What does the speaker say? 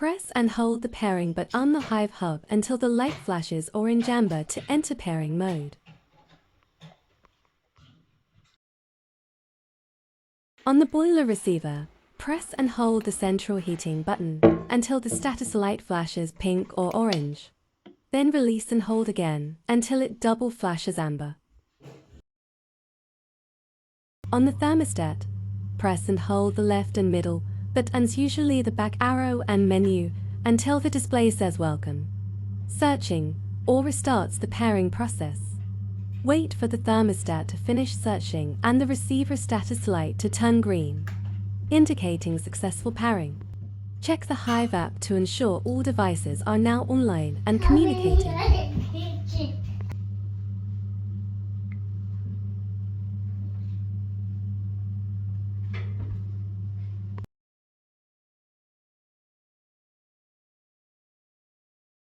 Press and hold the pairing button on the Hive hub until the light flashes orange amber to enter pairing mode. On the boiler receiver, press and hold the central heating button until the status light flashes pink or orange. Then release and hold again until it double flashes amber. On the thermostat, press and hold the left and middle buttons, usually the back arrow and menu, until the display says welcome, searching, or restarts the pairing process. Wait for the thermostat to finish searching and the receiver status light to turn green, indicating successful pairing. Check the Hive app to ensure all devices are now online and communicating.